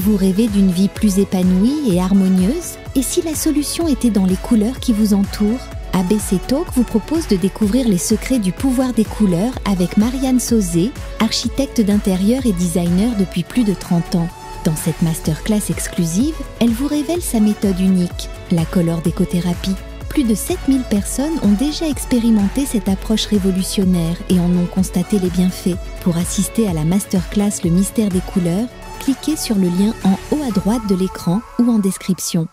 Vous rêvez d'une vie plus épanouie et harmonieuse? Et si la solution était dans les couleurs qui vous entourent? ABC Talk vous propose de découvrir les secrets du pouvoir des couleurs avec Marianne Sauzé, architecte d'intérieur et designer depuis plus de 30 ans. Dans cette masterclass exclusive, elle vous révèle sa méthode unique, la Color Décothérapie. Plus de 7000 personnes ont déjà expérimenté cette approche révolutionnaire et en ont constaté les bienfaits. Pour assister à la masterclass Le mystère des couleurs, cliquez sur le lien en haut à droite de l'écran ou en description.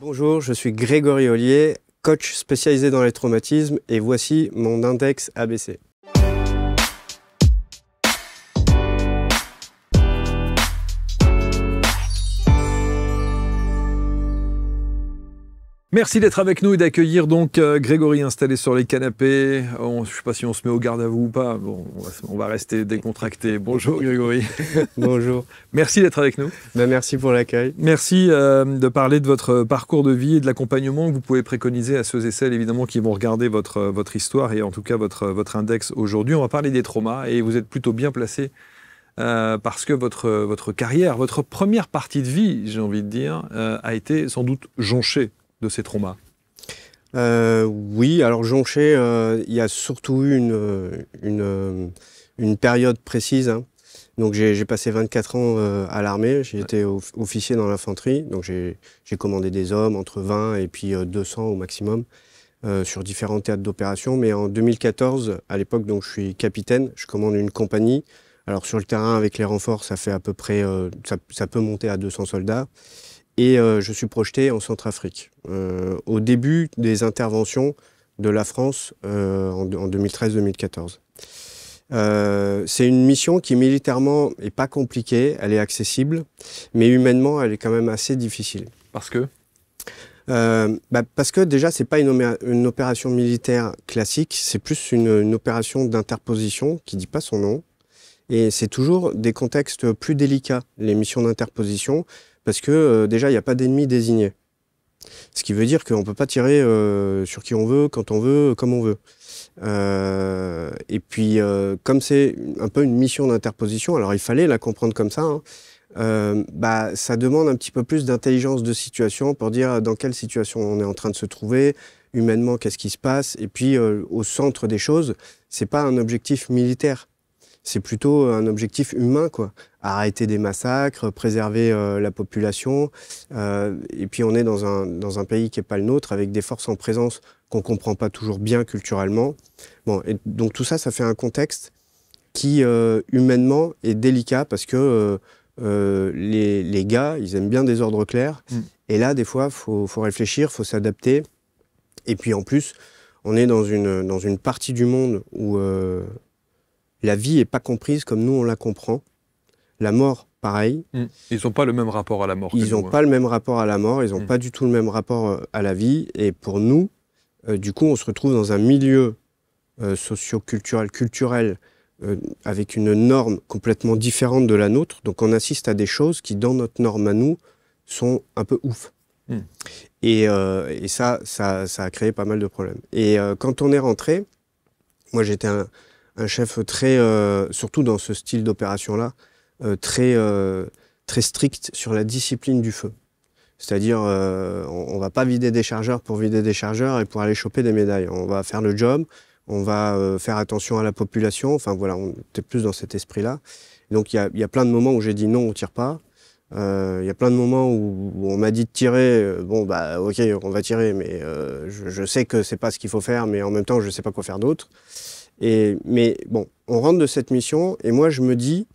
Bonjour, je suis Grégory Ollier, coach spécialisé dans les traumatismes et voici mon index ABC. Merci d'être avec nous et d'accueillir donc Grégory installé sur les canapés. Je ne sais pas si on se met au garde à vous ou pas. Bon, on va rester décontracté. Bonjour Grégory. Bonjour. Merci d'être avec nous. Merci pour l'accueil. Merci de parler de votre parcours de vie et de l'accompagnement que vous pouvez préconiser à ceux et celles évidemment qui vont regarder votre histoire et en tout cas votre index aujourd'hui. On va parler des traumas et vous êtes plutôt bien placé parce que votre carrière, votre première partie de vie, j'ai envie de dire, a été sans doute jonchée de ces traumas. Oui, alors jonché, il y a surtout eu une période précise. Hein. Donc j'ai passé 24 ans à l'armée, j'ai été officier dans l'infanterie, donc j'ai commandé des hommes entre 20 et puis 200 au maximum sur différents théâtres d'opération. Mais en 2014, à l'époque, donc je suis capitaine, je commande une compagnie. Alors sur le terrain, avec les renforts, ça fait à peu près, ça peut monter à 200 soldats. Et je suis projeté en Centrafrique. Au début des interventions de la France en 2013-2014. C'est une mission qui militairement n'est pas compliquée, elle est accessible, mais humainement elle est quand même assez difficile. Parce que parce que déjà c'est pas une opération militaire classique, c'est plus une opération d'interposition qui dit pas son nom. Et c'est toujours des contextes plus délicats, les missions d'interposition, parce que déjà, il n'y a pas d'ennemis désignés. Ce qui veut dire qu'on ne peut pas tirer sur qui on veut, quand on veut, comme on veut. Et puis, comme c'est un peu une mission d'interposition, alors il fallait la comprendre comme ça, hein, ça demande un petit peu plus d'intelligence de situation pour dire dans quelle situation on est en train de se trouver, humainement, qu'est-ce qui se passe. Et puis, au centre des choses, c'est pas un objectif militaire. C'est plutôt un objectif humain, quoi. Arrêter des massacres, préserver la population. Et puis on est dans un pays qui n'est pas le nôtre, avec des forces en présence qu'on ne comprend pas toujours bien culturellement. Bon, et donc tout ça, ça fait un contexte qui, humainement, est délicat parce que les gars, ils aiment bien des ordres clairs. Et là, des fois, faut réfléchir, faut s'adapter. Et puis en plus, on est dans une partie du monde où la vie n'est pas comprise comme nous on la comprend. La mort, pareil. Ils n'ont pas le même rapport à la mort. Ils n'ont pas le même rapport à la mort, ils n'ont pas du tout le même rapport à la vie. Et pour nous, du coup, on se retrouve dans un milieu socio-culturel, culturel, avec une norme complètement différente de la nôtre. Donc on assiste à des choses qui, dans notre norme à nous, sont un peu ouf. Et ça a créé pas mal de problèmes. Et quand on est rentré, moi j'étais un chef très, surtout dans ce style d'opération-là, très strict sur la discipline du feu. C'est-à-dire, on ne va pas vider des chargeurs pour vider des chargeurs et pour aller choper des médailles. On va faire le job, on va faire attention à la population. Enfin voilà, on était plus dans cet esprit-là. Donc il y a plein de moments où j'ai dit non, on ne tire pas. Il y a plein de moments où on m'a dit de tirer. Bon, bah ok, on va tirer, mais je sais que c'est pas ce qu'il faut faire, mais en même temps, je ne sais pas quoi faire d'autre. Mais bon, on rentre de cette mission et moi je me dis,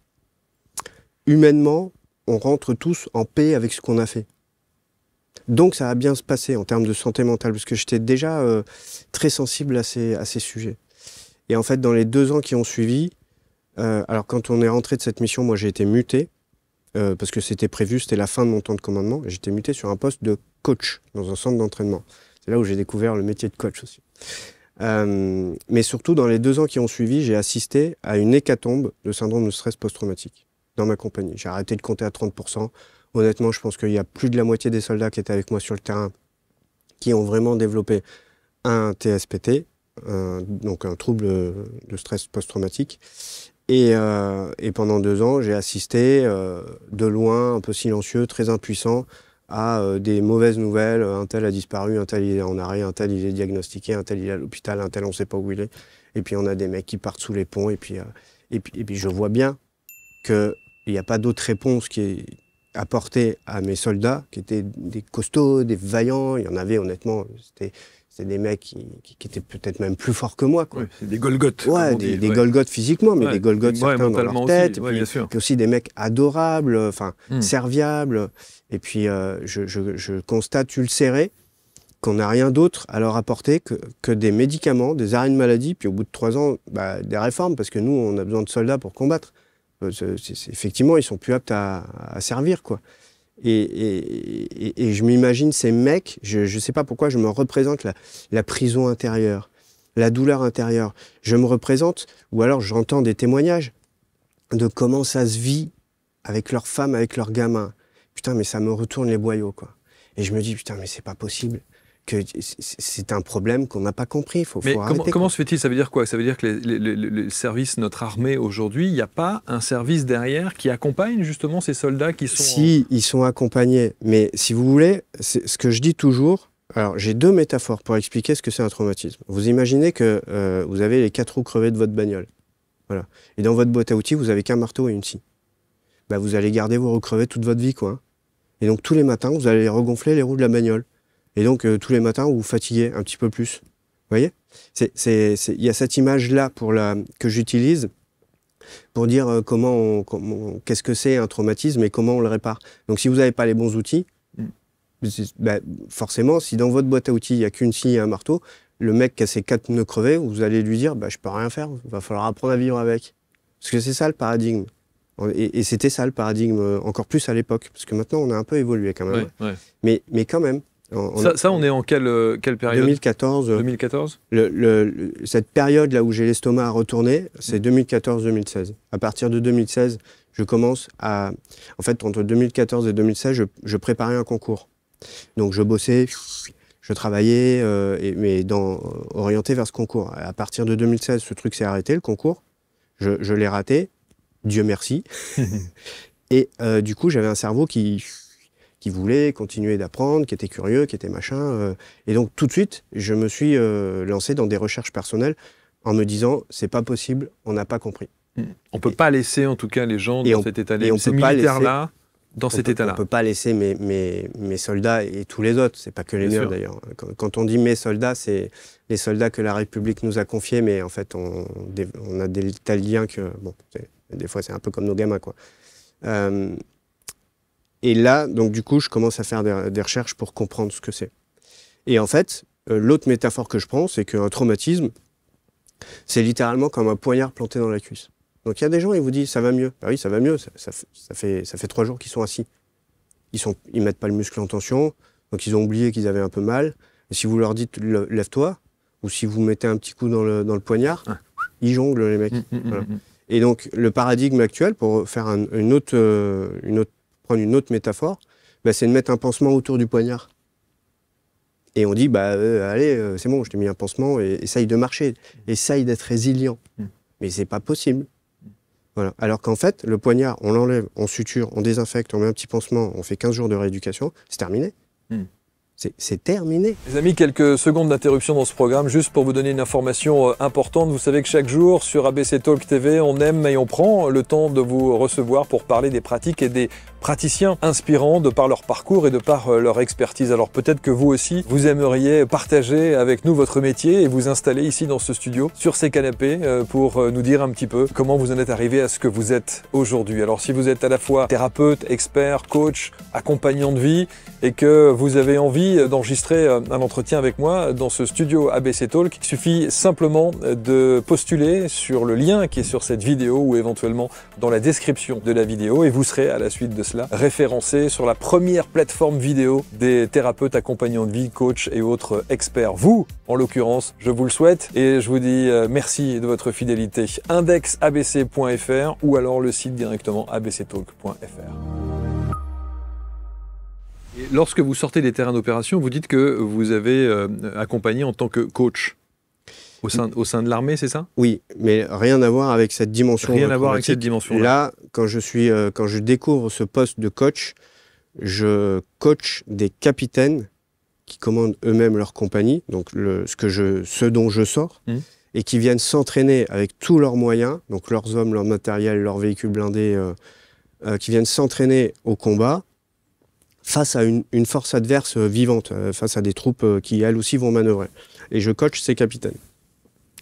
humainement, on rentre tous en paix avec ce qu'on a fait. Donc ça va bien se passer en termes de santé mentale, parce que j'étais déjà très sensible à ces sujets. Et en fait, dans les 2 ans qui ont suivi, alors quand on est rentré de cette mission, moi j'ai été muté, parce que c'était prévu, c'était la fin de mon temps de commandement, et j'étais muté sur un poste de coach dans un centre d'entraînement. C'est là où j'ai découvert le métier de coach aussi. Mais surtout, dans les 2 ans qui ont suivi, j'ai assisté à une hécatombe de syndrome de stress post-traumatique dans ma compagnie. J'ai arrêté de compter à 30%. Honnêtement, je pense qu'il y a plus de la moitié des soldats qui étaient avec moi sur le terrain qui ont vraiment développé un TSPT, donc un trouble de stress post-traumatique. Et pendant 2 ans, j'ai assisté de loin, un peu silencieux, très impuissant, à des mauvaises nouvelles. Un tel a disparu, un tel il est en arrêt, un tel il est diagnostiqué, un tel il est à l'hôpital, un tel on ne sait pas où il est. Et puis on a des mecs qui partent sous les ponts. Et puis je vois bien qu'il n'y a pas d'autre réponse qui est apportée à mes soldats, qui étaient des costauds, des vaillants. Il y en avait honnêtement, c'était des mecs qui étaient peut-être même plus forts que moi, quoi. Oui, c'est des Golgoths. Ouais, des Golgoths physiquement, mais des Golgoths certains dans leur tête. Aussi, et puis aussi des mecs adorables, enfin serviables. Et puis je constate ulcéré qu'on n'a rien d'autre à leur apporter que des médicaments, des arrêts de maladie, puis au bout de 3 ans, des réformes, parce que nous, on a besoin de soldats pour combattre. Effectivement, ils sont plus aptes à servir, quoi. Et je m'imagine ces mecs, je sais pas pourquoi, je me représente la prison intérieure, la douleur intérieure. Je me représente, ou alors j'entends des témoignages de comment ça se vit avec leurs femmes, avec leurs gamins. Putain, mais ça me retourne les boyaux, quoi. Et je me dis, putain, mais c'est pas possible. Que c'est un problème qu'on n'a pas compris. Faut arrêter, comment se fait-il? Ça veut dire quoi? Ça veut dire que les services, notre armée aujourd'hui, il n'y a pas un service derrière qui accompagne justement ces soldats qui sont... Si, ils sont accompagnés. Mais si vous voulez, c'est ce que je dis toujours. Alors, j'ai 2 métaphores pour expliquer ce que c'est un traumatisme. Vous imaginez que vous avez les 4 roues crevées de votre bagnole. Voilà. Et dans votre boîte à outils, vous avez qu'un marteau et une scie. Vous allez garder vos roues crevées toute votre vie, quoi. Et donc, tous les matins, vous allez regonfler les roues de la bagnole. Et donc, tous les matins, vous vous fatiguez un petit peu plus. Vous voyez? Il y a cette image-là que j'utilise pour dire qu'est-ce que c'est un traumatisme et comment on le répare. Donc, si vous n'avez pas les bons outils, forcément, si dans votre boîte à outils, il n'y a qu'une scie et un marteau, le mec qui a ses 4 pneus crevés, vous allez lui dire, je peux rien faire, il va falloir apprendre à vivre avec. Parce que c'est ça le paradigme. Et c'était ça le paradigme, encore plus à l'époque. Parce que maintenant, on a un peu évolué quand même. Ouais. Mais quand même. On est en quelle période? 2014. 2014 cette période-là où j'ai l'estomac à retourner, c'est 2014-2016. À partir de 2016, je commence à... En fait, entre 2014 et 2016, je préparais un concours. Donc, je bossais, je travaillais, mais orienté vers ce concours. À partir de 2016, ce truc s'est arrêté, le concours. Je l'ai raté, Dieu merci. Et du coup, j'avais un cerveau qui voulait continuer d'apprendre, qui était curieux, qui était machin. Et donc, tout de suite, je me suis lancé dans des recherches personnelles en me disant, c'est pas possible, on n'a pas compris. On peut pas laisser, en tout cas, les gens dans cet état-là. Ces militaires-là, dans cet état-là. On peut pas laisser mes soldats et tous les autres, c'est pas que les miens d'ailleurs. Quand on dit mes soldats, c'est les soldats que la République nous a confiés, mais en fait, on a des tels liens que, bon, des fois, c'est un peu comme nos gamins, quoi. Et là, donc du coup, je commence à faire des recherches pour comprendre ce que c'est. Et en fait, l'autre métaphore que je prends, c'est qu'un traumatisme, c'est littéralement comme un poignard planté dans la cuisse. Donc il y a des gens, ils vous disent, ça va mieux. Ah oui, ça va mieux, ça fait 3 jours qu'ils sont assis. Ils mettent pas le muscle en tension, donc ils ont oublié qu'ils avaient un peu mal. Et si vous leur dites, lève-toi, ou si vous mettez un petit coup dans le poignard, ils jonglent, les mecs. Voilà. Et donc, le paradigme actuel, pour faire prendre une autre métaphore, c'est de mettre un pansement autour du poignard. Et on dit, allez, c'est bon, je t'ai mis un pansement, et essaye de marcher, essaye d'être résilient. Mais c'est pas possible. Voilà. Alors qu'en fait, le poignard, on l'enlève, on suture, on désinfecte, on met un petit pansement, on fait 15 jours de rééducation, c'est terminé. C'est terminé. Les amis, quelques secondes d'interruption dans ce programme, juste pour vous donner une information importante. Vous savez que chaque jour, sur ABC Talk TV, on aime et on prend le temps de vous recevoir pour parler des pratiques et des praticiens inspirants de par leur parcours et de par leur expertise. Alors peut-être que vous aussi, vous aimeriez partager avec nous votre métier et vous installer ici dans ce studio, sur ces canapés, pour nous dire un petit peu comment vous en êtes arrivé à ce que vous êtes aujourd'hui. Alors si vous êtes à la fois thérapeute, expert, coach, accompagnant de vie et que vous avez envie d'enregistrer un entretien avec moi dans ce studio ABC Talk, il suffit simplement de postuler sur le lien qui est sur cette vidéo ou éventuellement dans la description de la vidéo et vous serez à la suite de cela référencé sur la première plateforme vidéo des thérapeutes accompagnants de vie, coachs et autres experts. Vous, en l'occurrence, je vous le souhaite et je vous dis merci de votre fidélité. indexabc.fr ou alors le site directement abctalk.fr. Et lorsque vous sortez des terrains d'opération, vous dites que vous avez accompagné en tant que coach. Au sein de l'armée, c'est ça? Oui, mais rien à voir avec cette dimension. Rien à voir avec cette dimension-là. Là, quand je découvre ce poste de coach, je coach des capitaines qui commandent eux-mêmes leur compagnie, donc ce dont je sors, et qui viennent s'entraîner avec tous leurs moyens, donc leurs hommes, leur matériel, leurs véhicules blindés, qui viennent s'entraîner au combat face à une force adverse vivante, face à des troupes qui, elles aussi, vont manœuvrer. Et je coach ces capitaines.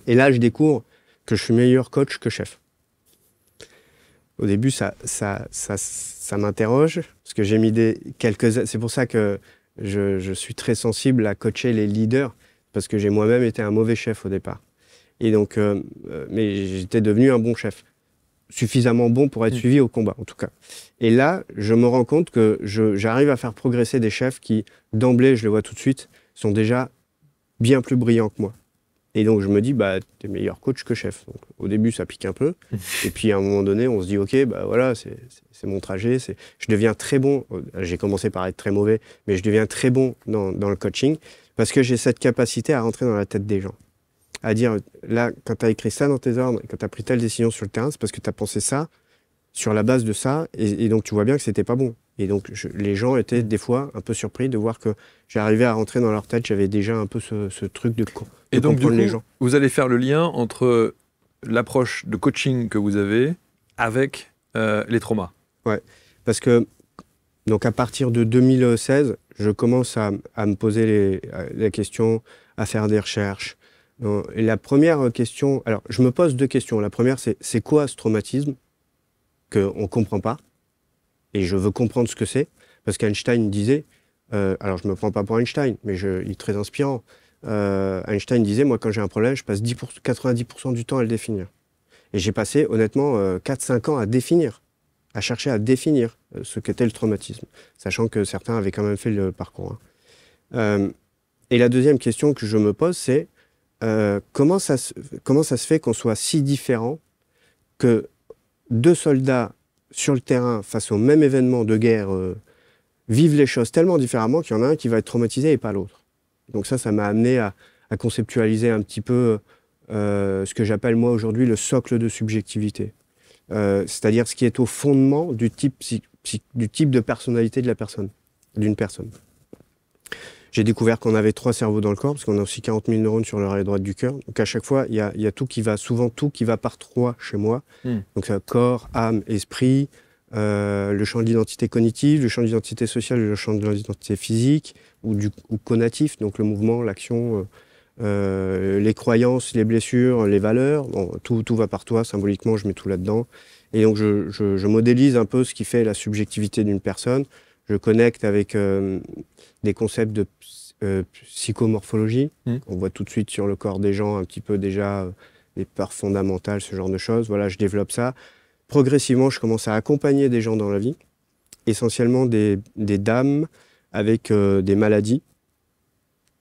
Et là, je découvre que je suis meilleur coach que chef. Au début, ça m'interroge, parce que j'ai mis c'est pour ça que je suis très sensible à coacher les leaders, parce que j'ai moi-même été un mauvais chef au départ. Et donc, mais j'étais devenu un bon chef, suffisamment bon pour être suivi au combat, en tout cas. Et là, je me rends compte que j'arrive à faire progresser des chefs qui, d'emblée, je le vois tout de suite, sont déjà bien plus brillants que moi. Et donc, je me dis, bah, t'es meilleur coach que chef. Donc, au début, ça pique un peu. Et puis, à un moment donné, on se dit, OK, bah voilà, c'est mon trajet. Je deviens très bon. J'ai commencé par être très mauvais, mais je deviens très bon dans le coaching parce que j'ai cette capacité à rentrer dans la tête des gens. À dire, là, quand tu as écrit ça dans tes ordres, quand tu as pris telle décision sur le terrain, c'est parce que tu as pensé ça sur la base de ça. Et donc, tu vois bien que c'était pas bon. Et donc, les gens étaient des fois un peu surpris de voir que j'arrivais à rentrer dans leur tête. J'avais déjà un peu ce truc de et donc, du coup, les gens. Vous allez faire le lien entre l'approche de coaching que vous avez avec les traumas. Ouais, parce que donc à partir de 2016, je commence à me poser les questions, à faire des recherches. Et la première question, alors je me pose deux questions. La première, c'est quoi ce traumatisme qu'on ne comprend pas? Et je veux comprendre ce que c'est, parce qu'Einstein disait, alors je ne me prends pas pour Einstein, mais il est très inspirant. Einstein disait, moi quand j'ai un problème, je passe 90% du temps à le définir. Et j'ai passé honnêtement 4-5 ans à définir, à chercher à définir ce qu'était le traumatisme, sachant que certains avaient quand même fait le parcours. Et la deuxième question que je me pose, c'est comment ça se fait qu'on soit si différents, que deux soldats sur le terrain, face au même événement de guerre, vivent les choses tellement différemment qu'il y en a un qui va être traumatisé et pas l'autre. Donc ça m'a amené à conceptualiser un petit peu ce que j'appelle moi aujourd'hui le socle de subjectivité. C'est-à-dire ce qui est au fondement du type de personnalité de la personne, d'une personne. J'ai découvert qu'on avait 3 cerveaux dans le corps, parce qu'on a aussi 40 000 neurones sur l'oreille droite du cœur. Donc à chaque fois, il y a souvent tout qui va par 3 chez moi. Donc c'est corps, âme, esprit, le champ de l'identité cognitive, le champ de l'identité sociale, le champ de l'identité physique, ou conatif, donc le mouvement, l'action, les croyances, les blessures, les valeurs. Bon, tout va par toi, symboliquement, je mets tout là-dedans. Et donc je modélise un peu ce qui fait la subjectivité d'une personne. Je connecte avec des concepts de psychomorphologie. On voit tout de suite sur le corps des gens un petit peu déjà les peurs fondamentales, ce genre de choses. Voilà, je développe ça. Progressivement, je commence à accompagner des gens dans la vie, essentiellement des dames avec des maladies.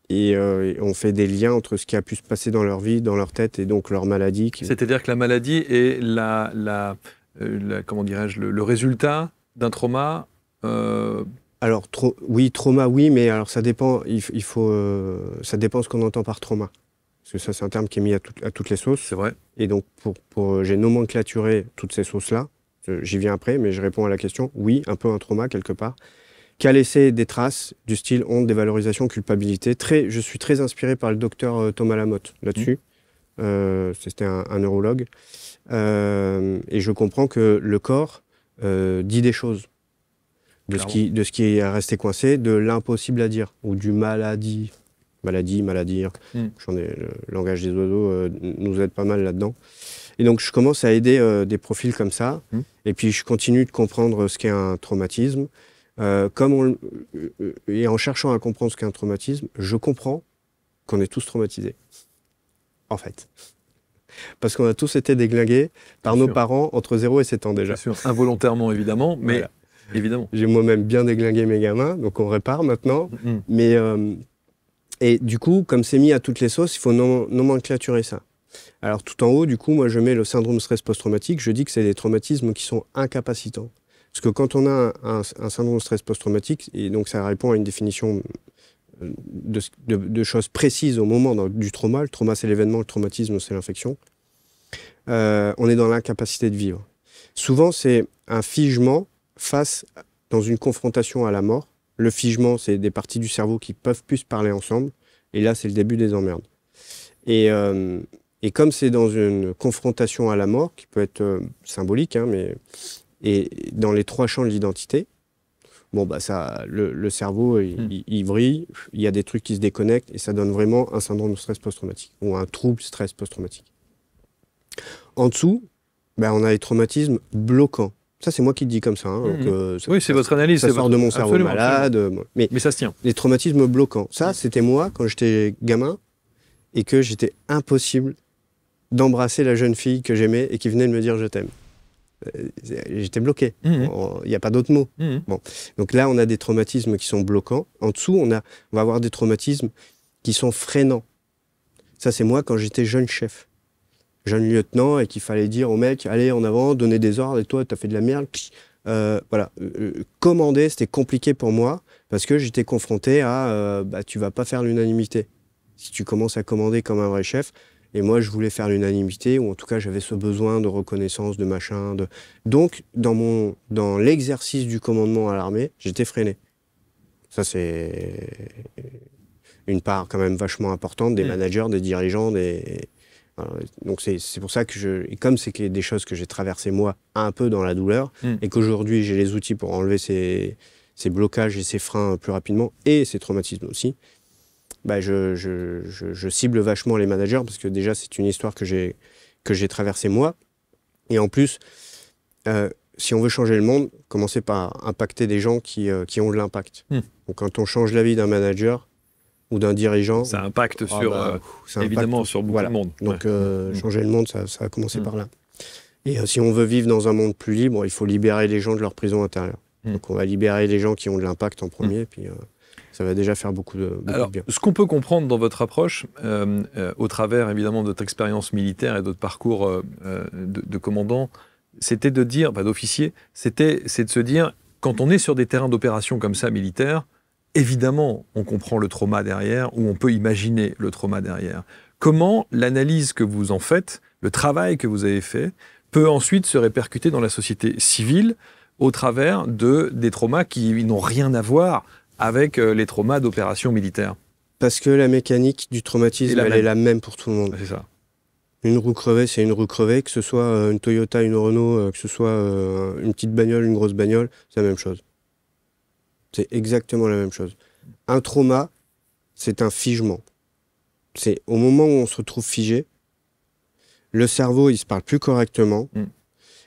Et on fait des liens entre ce qui a pu se passer dans leur vie, dans leur tête, et donc leur maladie. C'est-à-dire que la maladie est comment dirais-je, le résultat d'un trauma. Alors, oui, trauma, oui, mais alors ça dépend. Ça dépend ce qu'on entend par trauma. Parce que ça, c'est un terme qui est mis à toutes les sauces. C'est vrai. Et donc, j'ai nomenclaturé toutes ces sauces-là. J'y viens après, mais je réponds à la question. Oui, un peu un trauma, quelque part, qui a laissé des traces du style honte, dévalorisation, culpabilité. Je suis très inspiré par le docteur Thomas Lamotte là-dessus. C'était un neurologue. Et je comprends que le corps dit des choses. De ce qui est resté coincé, de l'impossible à dire, ou du maladie. Maladie. Le langage des oiseaux nous aide pas mal là-dedans. Et donc, je commence à aider des profils comme ça. Et puis, je continue de comprendre ce qu'est un traumatisme. Et en cherchant à comprendre ce qu'est un traumatisme, je comprends qu'on est tous traumatisés. En fait. Parce qu'on a tous été déglingués par nos parents entre 0 et 7 ans déjà. Bien sûr, involontairement évidemment, mais voilà. Évidemment. J'ai moi-même bien déglingué mes gamins, donc on répare maintenant. Mais, et du coup, comme c'est mis à toutes les sauces, il faut nomenclaturer ça. Alors tout en haut, du coup, moi je mets le syndrome stress post-traumatique, je dis que c'est des traumatismes qui sont incapacitants. Parce que quand on a un syndrome stress post-traumatique, et donc ça répond à une définition de choses précises au moment du trauma. Le trauma, c'est l'événement, le traumatisme, c'est l'infection. On est dans l'incapacité de vivre. Souvent, c'est un figement dans une confrontation à la mort. Le figement, c'est des parties du cerveau qui peuvent plus parler ensemble. Et là, c'est le début des emmerdes. Et comme c'est dans une confrontation à la mort, qui peut être symbolique, hein, et dans les 3 champs de l'identité, bon, bah le cerveau, il vrille, il y a des trucs qui se déconnectent, et ça donne vraiment un syndrome de stress post-traumatique, ou un trouble stress post-traumatique. En dessous, bah, on a les traumatismes bloquants. Ça, c'est moi qui le dis comme ça. Hein, donc, oui, c'est votre analyse. Ça sort de mon cerveau malade. Mais ça se tient. Les traumatismes bloquants. Ça, c'était moi quand j'étais gamin et que j'étais impossible d'embrasser la jeune fille que j'aimais et qui venait de me dire « je t'aime ». J'étais bloqué. Il n'y a pas d'autre mot. Bon. Donc là, on a des traumatismes qui sont bloquants. En dessous, on va avoir des traumatismes qui sont freinants. Ça, c'est moi quand j'étais jeune chef. Jeune lieutenant, et qu'il fallait dire au mec, allez en avant, donner des ordres, et toi, t'as fait de la merde. Voilà. Commander, c'était compliqué pour moi, parce que j'étais confronté à, tu vas pas faire l'unanimité. Si tu commences à commander comme un vrai chef, et moi, je voulais faire l'unanimité, ou en tout cas, j'avais ce besoin de reconnaissance, de machin. Donc, dans l'exercice du commandement à l'armée, j'étais freiné. Ça, c'est une part quand même vachement importante des managers, des dirigeants, donc c'est pour ça que et comme c'est des choses que j'ai traversées moi un peu dans la douleur, et qu'aujourd'hui j'ai les outils pour enlever ces blocages et ces freins plus rapidement, et ces traumatismes aussi, bah je cible vachement les managers, parce que déjà c'est une histoire que j'ai traversée moi, et en plus si on veut changer le monde, commencer par impacter des gens qui ont de l'impact. Donc quand on change la vie d'un manager ou d'un dirigeant, ça impacte évidemment sur beaucoup de monde. Donc changer le monde, ça va commencer par là. Et si on veut vivre dans un monde plus libre, il faut libérer les gens de leur prison intérieure. Donc on va libérer les gens qui ont de l'impact en premier, puis ça va déjà faire beaucoup de bien. Ce qu'on peut comprendre dans votre approche, au travers évidemment de votre expérience militaire et de votre parcours de commandant, c'était de dire, d'officier, c'est de se dire, quand on est sur des terrains d'opération comme ça, militaires, évidemment, on comprend le trauma derrière, ou on peut imaginer le trauma derrière. Comment l'analyse que vous en faites, le travail que vous avez fait, peut ensuite se répercuter dans la société civile au travers des traumas qui n'ont rien à voir avec les traumas d'opérations militaires? Parce que la mécanique du traumatisme, elle est la même pour tout le monde. C'est ça. Une roue crevée, c'est une roue crevée, que ce soit une Toyota, une Renault, que ce soit une petite bagnole, une grosse bagnole, c'est la même chose. C'est exactement la même chose. Un trauma, c'est un figement. C'est au moment où on se retrouve figé, le cerveau, il se parle plus correctement.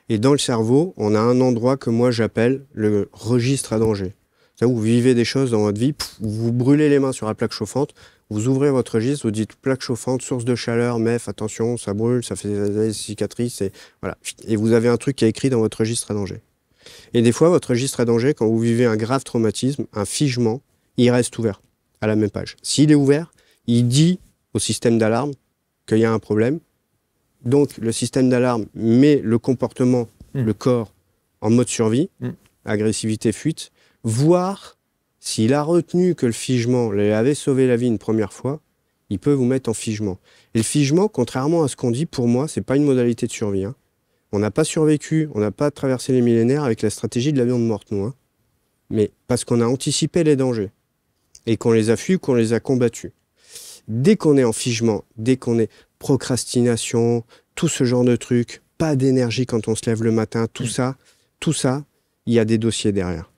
Et dans le cerveau, on a un endroit que moi j'appelle le registre à danger. C'est où vous vivez des choses dans votre vie, vous brûlez les mains sur la plaque chauffante, vous ouvrez votre registre, vous dites plaque chauffante, source de chaleur, MEF, attention, ça brûle, ça fait des cicatrices, et voilà. Et vous avez un truc qui est écrit dans votre registre à danger. Et des fois, votre registre à danger, quand vous vivez un grave traumatisme, un figement, il reste ouvert à la même page. S'il est ouvert, il dit au système d'alarme qu'il y a un problème. Donc, le système d'alarme met le comportement, le corps, en mode survie, agressivité, fuite, voire, s'il a retenu que le figement lui avait sauvé la vie une première fois, il peut vous mettre en figement. Et le figement, contrairement à ce qu'on dit, pour moi, c'est pas une modalité de survie. Hein. On n'a pas survécu, on n'a pas traversé les millénaires avec la stratégie de la viande morte, nous. Hein. Mais parce qu'on a anticipé les dangers et qu'on les a fuis, qu'on les a combattus. Dès qu'on est en figement, dès qu'on est procrastination, tout ce genre de trucs, pas d'énergie quand on se lève le matin, tout ça, il y a des dossiers derrière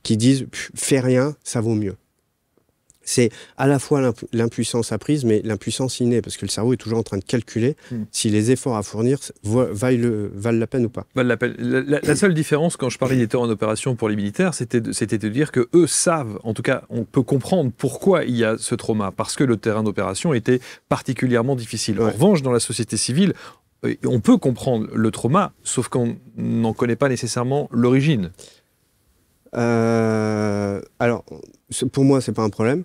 qui disent « fais rien, ça vaut mieux ». C'est à la fois l'impuissance apprise, mais l'impuissance innée, parce que le cerveau est toujours en train de calculer si les efforts à fournir valent la peine ou pas. La seule différence, quand je parlais des terrains d'opération pour les militaires, c'était de dire qu'eux savent, en tout cas, on peut comprendre pourquoi il y a ce trauma, parce que le terrain d'opération était particulièrement difficile. En revanche, dans la société civile, on peut comprendre le trauma, sauf qu'on n'en connaît pas nécessairement l'origine. Alors, pour moi, c'est pas un problème.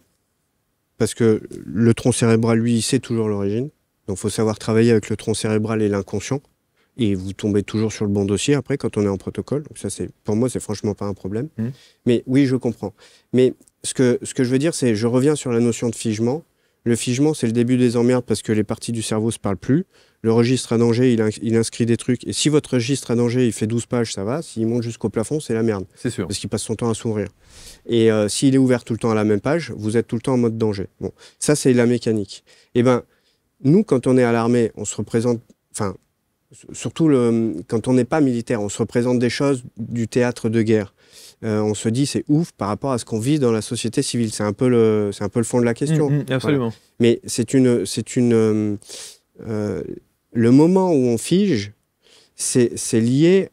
Parce que le tronc cérébral, lui, il sait toujours l'origine. Donc, il faut savoir travailler avec le tronc cérébral et l'inconscient. Et vous tombez toujours sur le bon dossier après, quand on est en protocole. Donc, ça, pour moi, c'est franchement pas un problème. Mais oui, je comprends. Mais ce que je veux dire, c'est, je reviens sur la notion de figement. Le figement, c'est le début des emmerdes parce que les parties du cerveau ne se parlent plus. Le registre à danger, il inscrit des trucs. Et si votre registre à danger, il fait 12 pages, ça va. S'il monte jusqu'au plafond, c'est la merde. C'est sûr. Parce qu'il passe son temps à s'ouvrir. Et s'il est ouvert tout le temps à la même page, vous êtes tout le temps en mode danger. Bon, ça, c'est la mécanique. Eh ben, nous, quand on est à l'armée, on se représente... Enfin, surtout quand on n'est pas militaire, on se représente des choses du théâtre de guerre. On se dit c'est ouf par rapport à ce qu'on vit dans la société civile. C'est un peu le fond de la question. Absolument. Voilà. Mais le moment où on fige, c'est lié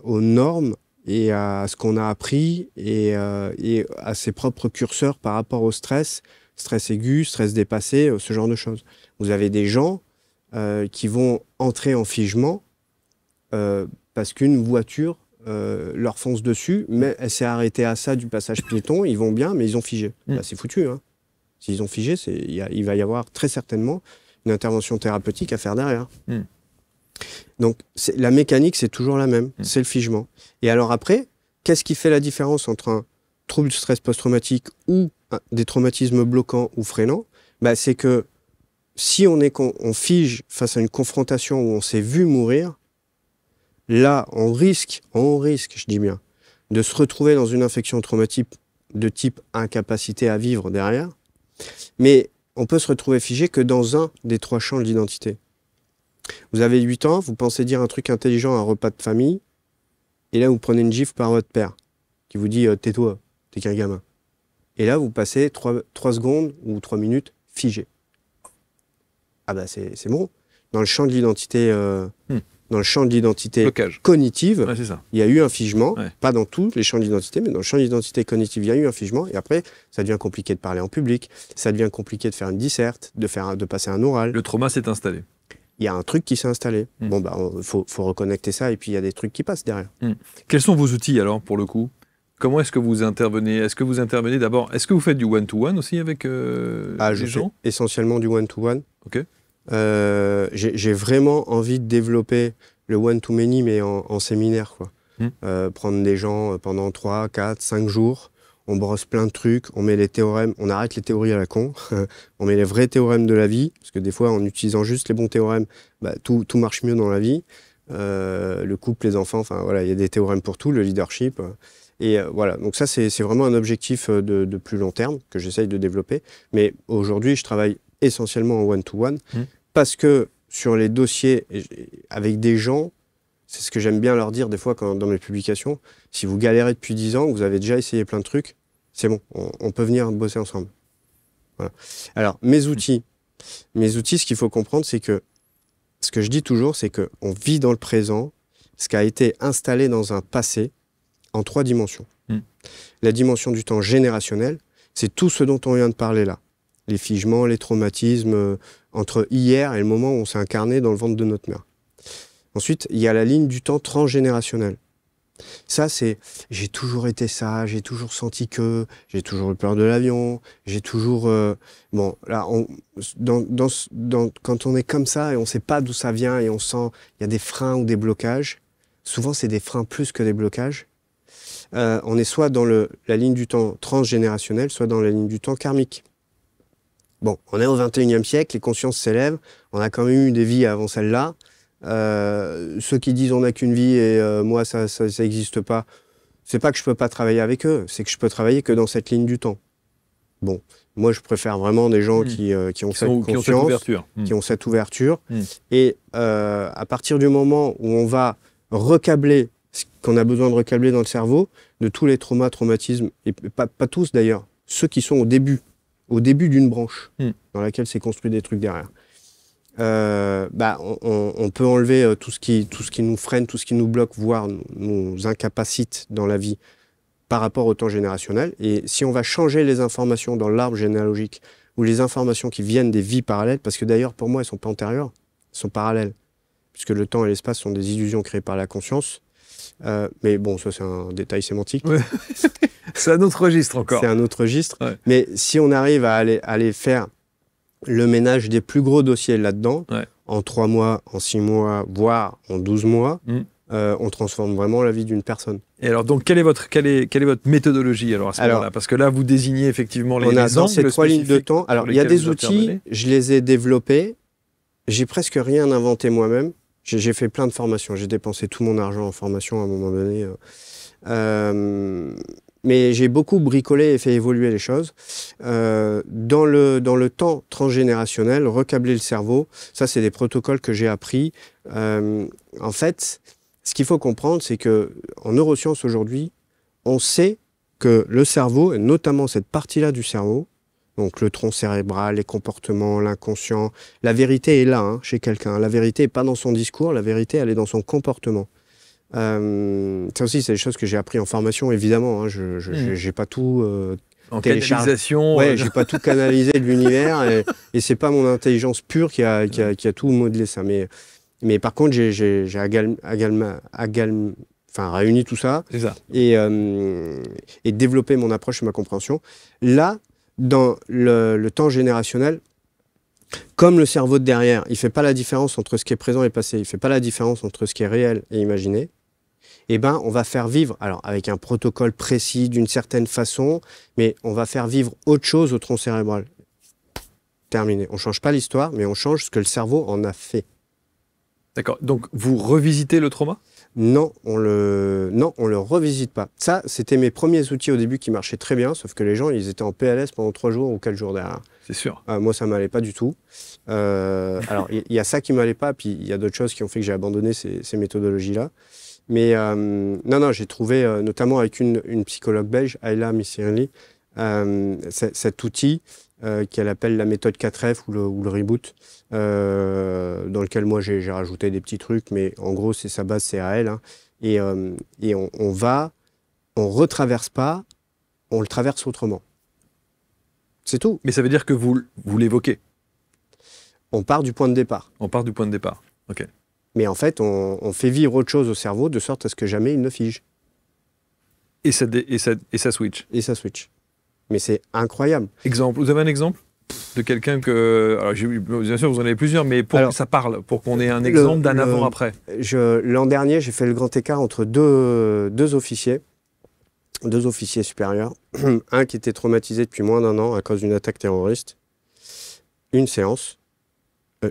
aux normes et à ce qu'on a appris et à ses propres curseurs par rapport au stress aigu, stress dépassé, ce genre de choses. Vous avez des gens qui vont entrer en figement parce qu'une voiture leur fonce dessus, mais elle s'est arrêtée à ça du passage piéton, ils vont bien, mais ils ont figé. Bah, c'est foutu. Hein. S'ils ont figé, il va y avoir très certainement une intervention thérapeutique à faire derrière. Donc la mécanique, c'est toujours la même, c'est le figement. Et alors après, qu'est-ce qui fait la différence entre un trouble de stress post-traumatique ou des traumatismes bloquants ou freinants? Bah, c'est que si on fige face à une confrontation où on s'est vu mourir, là, on risque, je dis bien, de se retrouver dans une infection traumatique de type incapacité à vivre derrière. Mais on peut se retrouver figé que dans un des 3 champs de l'identité. Vous avez 8 ans, vous pensez dire un truc intelligent à un repas de famille, et là, vous prenez une gifle par votre père, qui vous dit « tais-toi, t'es qu'un gamin ». Et là, vous passez 3 secondes ou 3 minutes figé. Ah bah c'est bon. Dans le champ de l'identité cognitive, ouais, c'est ça. Il y a eu un figement, pas dans tous les champs d'identité, mais dans le champ d'identité cognitive, il y a eu un figement, et après, ça devient compliqué de parler en public, ça devient compliqué de faire une disserte, de passer un oral. Le trauma s'est installé. Il y a un truc qui s'est installé. Bon, bah, faut reconnecter ça, et puis il y a des trucs qui passent derrière. Quels sont vos outils, alors, pour le coup? Comment est-ce que vous intervenez? Est-ce que vous intervenez d'abord? Est-ce que vous faites du one-to-one aussi avec les gens? Essentiellement du one-to-one. Ok. J'ai vraiment envie de développer le one-to-many, mais en séminaire, quoi. Prendre des gens pendant 3, 4, 5 jours, on brosse plein de trucs, on met les théorèmes, on arrête les théories à la con, on met les vrais théorèmes de la vie, parce que des fois, en utilisant juste les bons théorèmes, bah, tout marche mieux dans la vie. Le couple, les enfants, enfin voilà, il y a des théorèmes pour tout, le leadership. Et voilà, donc ça, c'est vraiment un objectif de plus long terme que j'essaye de développer. Mais aujourd'hui, je travaille essentiellement en one-to-one, parce que sur les dossiers avec des gens, c'est ce que j'aime bien leur dire des fois dans mes publications, si vous galérez depuis 10 ans, que vous avez déjà essayé plein de trucs, c'est bon, on peut venir bosser ensemble. Voilà. Alors, mes outils, ce qu'il faut comprendre, c'est que, ce que je dis toujours, c'est qu'on vit dans le présent, ce qui a été installé dans un passé, en 3 dimensions. La dimension du temps générationnel, c'est tout ce dont on vient de parler là. Les figements, les traumatismes, entre hier et le moment où on s'est incarné dans le ventre de notre mère. Ensuite, il y a la ligne du temps transgénérationnel. Ça, c'est « j'ai toujours été ça, j'ai toujours senti que, j'ai toujours eu peur de l'avion, j'ai toujours... Bon, là, quand on est comme ça et on ne sait pas d'où ça vient et on sent il y a des freins ou des blocages, souvent c'est des freins plus que des blocages, on est soit dans la ligne du temps transgénérationnel, soit dans la ligne du temps karmique. Bon, on est au 21e siècle, les consciences s'élèvent, on a quand même eu des vies avant celle-là. Ceux qui disent on n'a qu'une vie et moi ça n'existe pas, c'est pas que je peux pas travailler avec eux, c'est que je peux travailler que dans cette ligne du temps. Bon, moi je préfère vraiment des gens qui ont cette conscience, qui ont cette ouverture. Et à partir du moment où on va recabler ce qu'on a besoin de recabler dans le cerveau, de tous les traumatismes, et pas tous d'ailleurs, ceux qui sont au début d'une branche dans laquelle s'est construit des trucs derrière. On peut enlever tout ce qui nous freine, tout ce qui nous bloque, voire nous incapacite dans la vie par rapport au temps générationnel. Et si on va changer les informations dans l'arbre généalogique ou les informations qui viennent des vies parallèles, parce que d'ailleurs pour moi elles ne sont pas antérieures, elles sont parallèles, puisque le temps et l'espace sont des illusions créées par la conscience. Mais bon, ça c'est un détail sémantique. Ouais. C'est un autre registre encore. C'est un autre registre. Ouais. Mais si on arrive à aller faire le ménage des plus gros dossiers là-dedans, en 3 mois, en 6 mois, voire en 12 mois, on transforme vraiment la vie d'une personne. Et alors, donc, quelle est votre méthodologie alors, à ce moment-là? Parce que là, vous désignez effectivement les angles dans ces 3 lignes de temps. Alors, il y a des outils, je les ai développés. J'ai presque rien inventé moi-même. J'ai fait plein de formations. J'ai dépensé tout mon argent en formation à un moment donné. Mais j'ai beaucoup bricolé et fait évoluer les choses. Dans le temps transgénérationnel, recabler le cerveau, ça, c'est des protocoles que j'ai appris. En fait, ce qu'il faut comprendre, c'est qu'en neurosciences aujourd'hui, on sait que le cerveau, et notamment cette partie-là du cerveau, donc le tronc cérébral, les comportements, l'inconscient, la vérité est là chez quelqu'un. La vérité n'est pas dans son discours, la vérité, elle est dans son comportement. Ça aussi, c'est des choses que j'ai appris en formation, évidemment. Je n'ai pas tout en canalisation. Ouais, j'ai pas tout canalisé de l'univers et c'est pas mon intelligence pure qui a tout modelé ça. Mais par contre, j'ai réuni tout ça, et développé mon approche et ma compréhension. Là, dans le temps générationnel, comme le cerveau de derrière, il ne fait pas la différence entre ce qui est présent et passé, il ne fait pas la différence entre ce qui est réel et imaginé, eh ben, on va faire vivre, alors avec un protocole précis d'une certaine façon, mais on va faire vivre autre chose au tronc cérébral. Terminé. On ne change pas l'histoire, mais on change ce que le cerveau en a fait. D'accord. Donc, vous revisitez le trauma ? Non, on le revisite pas. Ça, c'était mes premiers outils au début qui marchaient très bien, sauf que les gens, ils étaient en PLS pendant 3 jours ou 4 jours derrière. C'est sûr. Moi, ça m'allait pas du tout. Alors, il y a ça qui m'allait pas, puis il y a d'autres choses qui ont fait que j'ai abandonné ces méthodologies-là. Mais non, j'ai trouvé, notamment avec une psychologue belge, Ayla Missirli, cet outil qu'elle appelle la méthode 4F ou le reboot, dans lequel moi j'ai rajouté des petits trucs, mais en gros sa base c'est à elle. Et on retraverse pas, on le traverse autrement. C'est tout. Mais ça veut dire que vous l'évoquez. On part du point de départ. On part du point de départ, ok. Mais en fait, on fait vivre autre chose au cerveau de sorte à ce que jamais il ne fige. Et ça switch. Et ça switch. Mais c'est incroyable. Exemple, vous avez un exemple de quelqu'un que... Alors, bien sûr, vous en avez plusieurs, mais pour que ça parle, pour qu'on ait un exemple d'un avant-après. L'an dernier, j'ai fait le grand écart entre deux officiers supérieurs. Un qui était traumatisé depuis moins d'1 an à cause d'une attaque terroriste. Une séance,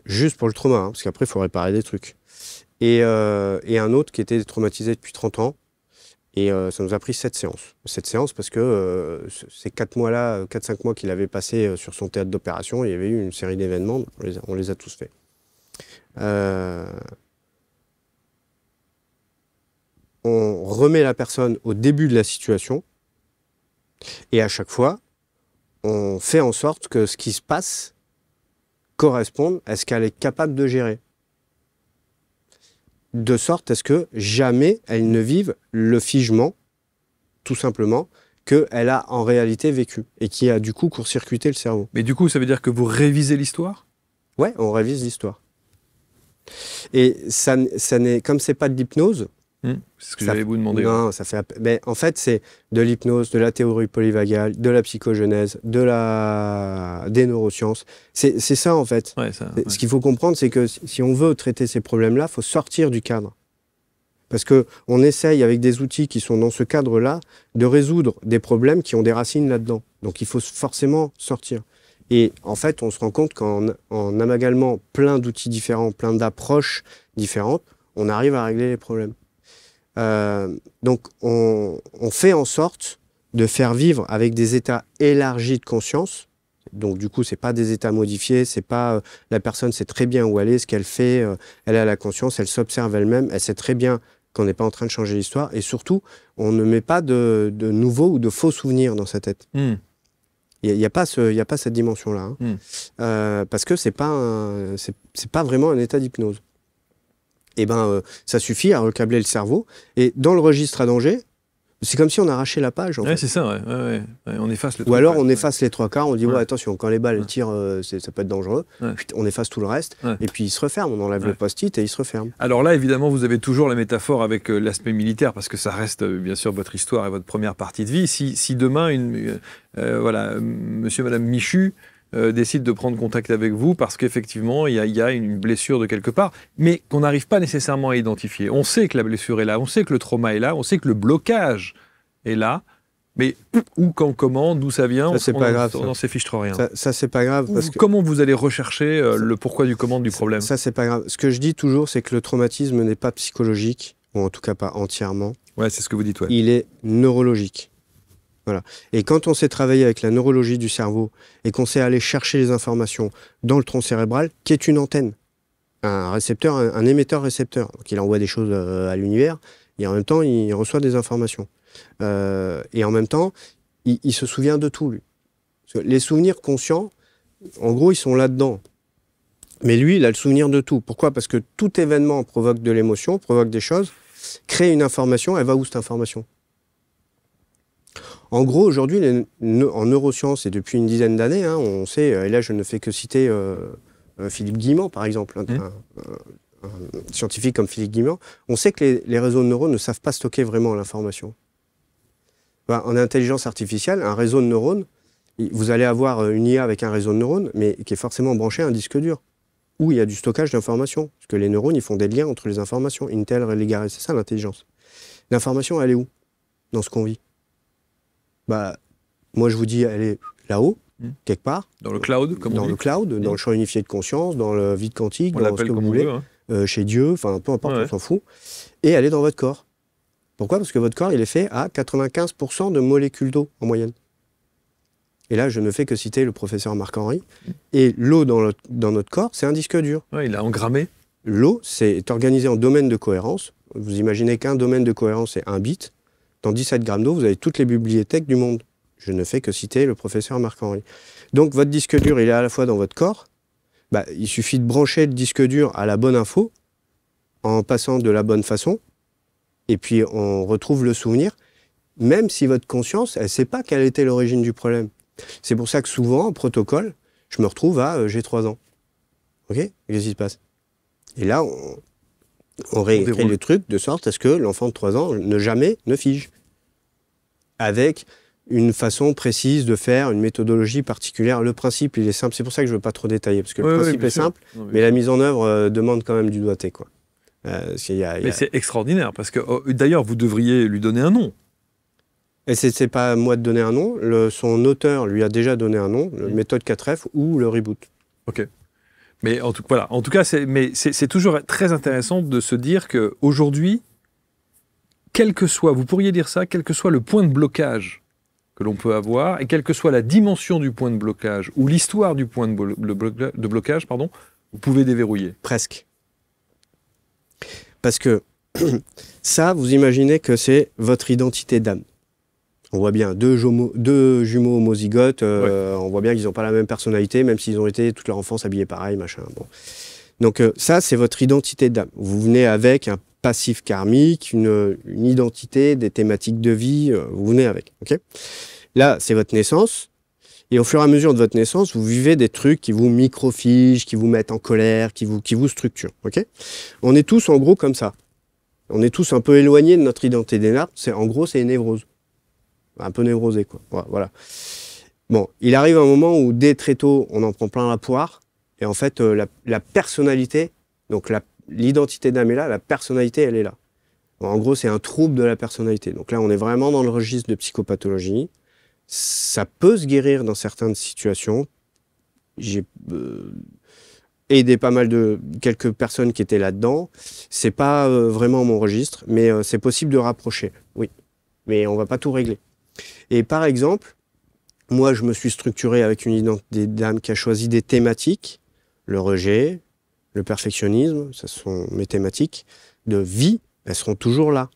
juste pour le trauma, parce qu'après, il faut réparer des trucs. Et un autre qui était traumatisé depuis 30 ans. Et ça nous a pris 7 séances. 7 séances parce que ces 4-5 mois qu'il avait passé sur son théâtre d'opération, il y avait eu une série d'événements, on les a tous faits. On remet la personne au début de la situation, et à chaque fois, on fait en sorte que ce qui se passe corresponde à ce qu'elle est capable de gérer. De sorte à ce que jamais elle ne vive le figement, tout simplement, qu'elle a en réalité vécu et qui a du coup court-circuité le cerveau. Mais du coup, ça veut dire que vous révisez l'histoire ? Ouais, on révise l'histoire. Et ça n'est, comme c'est pas de l'hypnose... c'est ce que j'allais vous demander. Non, ça fait... Mais en fait, c'est de l'hypnose, de la théorie polyvagale, de la psychogenèse, des neurosciences. C'est ça, en fait. Ouais, Ce qu'il faut comprendre, c'est que si on veut traiter ces problèmes-là, il faut sortir du cadre. Parce qu'on essaye, avec des outils qui sont dans ce cadre-là, de résoudre des problèmes qui ont des racines là-dedans. Donc, il faut forcément sortir. Et en fait, on se rend compte qu'en amalgamant plein d'outils différents, plein d'approches différentes, on arrive à régler les problèmes. Donc, on fait en sorte de faire vivre avec des états élargis de conscience. Donc, du coup, c'est pas des états modifiés, c'est pas la personne sait très bien où elle est, ce qu'elle fait, elle a la conscience, elle s'observe elle-même, elle sait très bien qu'on n'est pas en train de changer l'histoire. Et surtout, on ne met pas de nouveaux ou de faux souvenirs dans sa tête. Il n'y a pas cette dimension-là. Parce que c'est pas vraiment un état d'hypnose. Et ça suffit à recabler le cerveau. Et dans le registre à danger, c'est comme si on arrachait la page. En fait. C'est ça, ouais. On efface le Ou alors on efface les 3/4, on dit attention, quand les balles Ouais. tirent, ça peut être dangereux. On efface tout le reste, et puis il se referme, on enlève le post-it et il se referme. Alors là, évidemment, vous avez toujours la métaphore avec l'aspect militaire, parce que ça reste bien sûr votre histoire et votre première partie de vie. Si demain, monsieur et madame Michu décide de prendre contact avec vous parce qu'effectivement, il y a une blessure de quelque part, mais qu'on n'arrive pas nécessairement à identifier. On sait que la blessure est là, on sait que le trauma est là, on sait que le blocage est là, mais où, quand, comment, d'où ça vient, on n'en s'affiche trop rien. Ça c'est pas grave. Comment vous allez rechercher le pourquoi du comment du problème? Ça, c'est pas grave. Ce que je dis toujours, c'est que le traumatisme n'est pas psychologique, ou en tout cas pas entièrement. Ouais, c'est ce que vous dites, ouais. Il est neurologique. Voilà. Et quand on sait travailler avec la neurologie du cerveau et qu'on sait aller chercher les informations dans le tronc cérébral, qui est une antenne, un récepteur, un émetteur-récepteur, donc il envoie des choses à l'univers, et en même temps, il reçoit des informations. Et en même temps, il se souvient de tout, lui. Parce que les souvenirs conscients, en gros, ils sont là-dedans. Mais lui, il a le souvenir de tout. Pourquoi? Parce que tout événement provoque de l'émotion, provoque des choses, crée une information, elle va où cette information? En gros, aujourd'hui, en neurosciences, et depuis une dizaine d'années, hein, on sait, et là je ne fais que citer Philippe Guillemot, par exemple, un scientifique comme Philippe Guillemot, on sait que les réseaux de neurones ne savent pas stocker vraiment l'information. En intelligence artificielle, un réseau de neurones, vous allez avoir une IA avec un réseau de neurones, mais qui est forcément branché à un disque dur, où il y a du stockage d'informations. Parce que les neurones, ils font des liens entre les informations. Intel, Religaré, c'est ça l'intelligence. L'information, elle est où? Dans ce qu'on vit. Moi, je vous dis, elle est là-haut, quelque part. Dans le cloud, comme on dit. Dans le cloud, dans le champ unifié de conscience, dans le vide quantique, dans ce que vous voulez, chez Dieu, enfin, peu importe, on s'en fout. Et elle est dans votre corps. Pourquoi? Parce que votre corps, il est fait à 95% de molécules d'eau, en moyenne. Et là, je ne fais que citer le professeur Marc-Henri. Et l'eau dans notre corps, c'est un disque dur. Ouais, il a engrammé. L'eau, c'est organisé en domaines de cohérence. Vous imaginez qu'un domaine de cohérence, c'est 1 bit. Dans 17 grammes d'eau, vous avez toutes les bibliothèques du monde. Je ne fais que citer le professeur Marc-Henri. Donc, votre disque dur, il est à la fois dans votre corps. Il suffit de brancher le disque dur à la bonne info, en passant de la bonne façon. Et puis, on retrouve le souvenir, même si votre conscience, elle ne sait pas quelle était l'origine du problème. C'est pour ça que souvent, en protocole, je me retrouve à j'ai 3 ans. OK? Qu'est-ce qui se passe? Et là, on réécrit le truc de sorte à ce que l'enfant de 3 ans ne fige. Avec une façon précise de faire, une méthodologie particulière. Le principe, il est simple. C'est pour ça que je ne veux pas trop détailler, parce que le principe est simple, mais la mise en œuvre demande quand même du doigté, quoi. Mais c'est extraordinaire, parce que d'ailleurs, vous devriez lui donner un nom. Et c'est pas à moi de donner un nom. Son auteur lui a déjà donné un nom, le méthode 4F ou le reboot. OK. Mais en tout cas, c'est toujours très intéressant de se dire qu'aujourd'hui, vous pourriez dire ça, quel que soit le point de blocage que l'on peut avoir, et quelle que soit la dimension du point de blocage, ou l'histoire du point de blocage, vous pouvez déverrouiller. Presque. Parce que ça, vous imaginez que c'est votre identité d'âme. On voit bien deux jumeaux homozygotes, on voit bien qu'ils n'ont pas la même personnalité, même s'ils ont été toute leur enfance habillés pareil, machin. Bon. Donc ça, c'est votre identité d'âme. Vous venez avec un passif karmique, une identité, des thématiques de vie, vous venez avec. Okay, là, c'est votre naissance. Et au fur et à mesure de votre naissance, vous vivez des trucs qui vous microfigent, qui vous mettent en colère, qui vous structurent. Okay, on est tous en gros comme ça. On est tous un peu éloignés de notre identité d'âme. En gros, c'est une névrose. Un peu névrosé, quoi. Voilà. Bon, il arrive un moment où, dès très tôt, on en prend plein la poire. Et en fait, la personnalité, donc l'identité d'âme est là, la personnalité, elle est là. Bon, en gros, c'est un trouble de la personnalité. Donc là, on est vraiment dans le registre de psychopathologie. Ça peut se guérir dans certaines situations. J'ai aidé pas mal quelques personnes qui étaient là-dedans. C'est pas vraiment mon registre, mais c'est possible de rapprocher, oui. Mais on va pas tout régler. Et par exemple, moi, je me suis structuré avec une identité d'âme qui a choisi des thématiques, le rejet, le perfectionnisme, ce sont mes thématiques de vie, elles seront toujours là.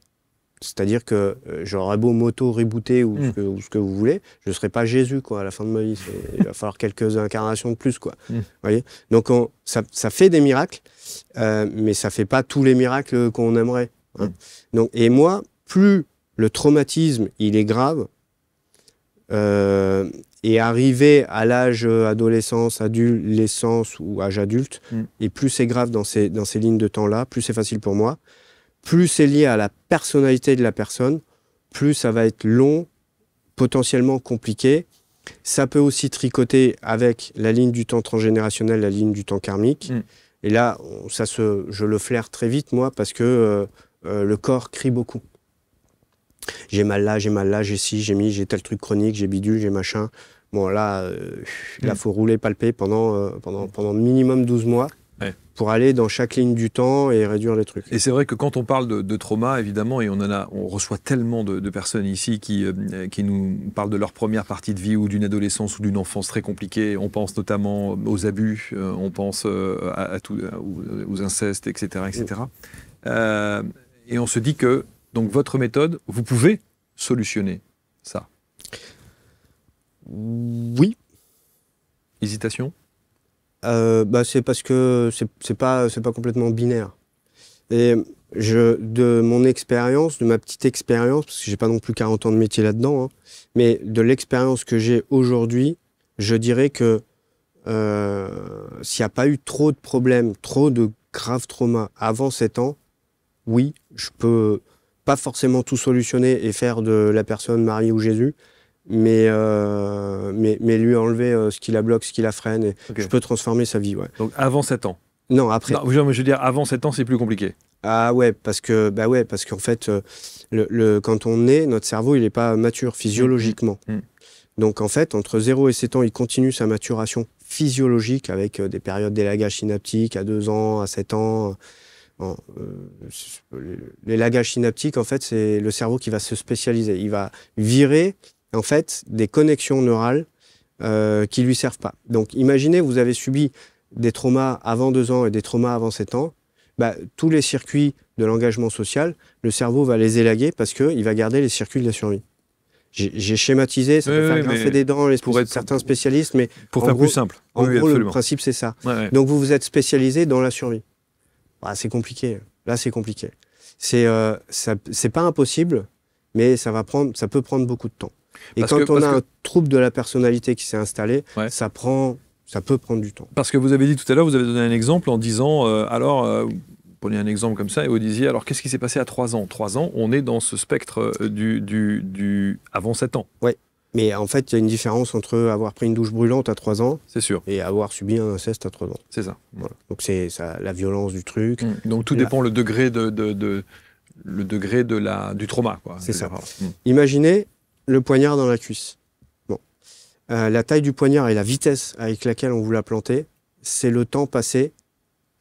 C'est-à-dire que j'aurais beau m'auto-rebooter ou ce que vous voulez, je ne serai pas Jésus, quoi, à la fin de ma vie. Il va falloir quelques incarnations de plus, quoi. Voyez, donc ça fait des miracles, mais ça ne fait pas tous les miracles qu'on aimerait. Hein. Donc, et moi, plus le traumatisme, il est grave, et arrivé à l'âge adolescence, adolescence ou âge adulte, et plus c'est grave dans ces lignes de temps-là, plus c'est facile pour moi, plus c'est lié à la personnalité de la personne, plus ça va être long, potentiellement compliqué, Ça peut aussi tricoter avec la ligne du temps transgénérationnel, la ligne du temps karmique. Et là, je le flaire très vite, moi, parce que le corps crie beaucoup. J'ai mal là, j'ai ci, j'ai tel truc chronique, j'ai bidule, j'ai machin. Bon, là, faut rouler, palper pendant minimum 12 mois pour aller dans chaque ligne du temps et réduire les trucs. Et c'est vrai que quand on parle de trauma, évidemment, et on reçoit tellement de personnes ici qui nous parlent de leur première partie de vie ou d'une adolescence ou d'une enfance très compliquée. On pense notamment aux abus, on pense aux incestes, etc. etc. Et on se dit que, donc, votre méthode, vous pouvez solutionner ça. Oui. Hésitation ? C'est parce que c'est pas complètement binaire. Et de mon expérience, de ma petite expérience, parce que j'ai pas non plus 40 ans de métier là-dedans, hein, mais de l'expérience que j'ai aujourd'hui, je dirais que s'il n'y a pas eu trop de problèmes, trop de graves traumas avant 7 ans, oui, je peux pas forcément tout solutionner et faire de la personne Marie ou Jésus, mais lui enlever ce qui la bloque, ce qui la freine, et je peux transformer sa vie. Ouais. Donc avant 7 ans ? Non, après. Non, je veux dire, avant 7 ans, c'est plus compliqué. Ah ouais, parce qu'en fait, quand on est, notre cerveau, il n'est pas mature physiologiquement. Donc en fait, entre 0 et 7 ans, il continue sa maturation physiologique avec des périodes d'élagage synaptique à 2 ans, à 7 ans. L'élagage synaptique, en fait, c'est le cerveau qui va se spécialiser. Il va virer, en fait, des connexions neurales qui lui servent pas. Donc imaginez, vous avez subi des traumas avant 2 ans et des traumas avant 7 ans. Tous les circuits de l'engagement social, le cerveau va les élaguer parce qu'il va garder les circuits de la survie. J'ai schématisé, ça peut faire grincer des dents certains spécialistes, mais pour faire plus simple. En gros, le principe, c'est ça. Donc vous vous êtes spécialisé dans la survie. C'est compliqué. Là, c'est compliqué. C'est pas impossible, mais ça peut prendre beaucoup de temps. Et quand on a un trouble de la personnalité qui s'est installé, ça peut prendre du temps. Parce que vous avez dit tout à l'heure, vous avez donné un exemple en disant, vous prenez un exemple comme ça et vous disiez, alors qu'est-ce qui s'est passé à 3 ans ? 3 ans, on est dans ce spectre du avant 7 ans. Oui, mais en fait, il y a une différence entre avoir pris une douche brûlante à 3 ans et avoir subi un inceste à 3 ans. C'est ça. Voilà. Donc c'est ça, la violence du truc. Donc tout dépend le degré du trauma. C'est ça. Imaginez le poignard dans la cuisse. Bon. La taille du poignard et la vitesse avec laquelle on vous l'a planté, c'est le temps passé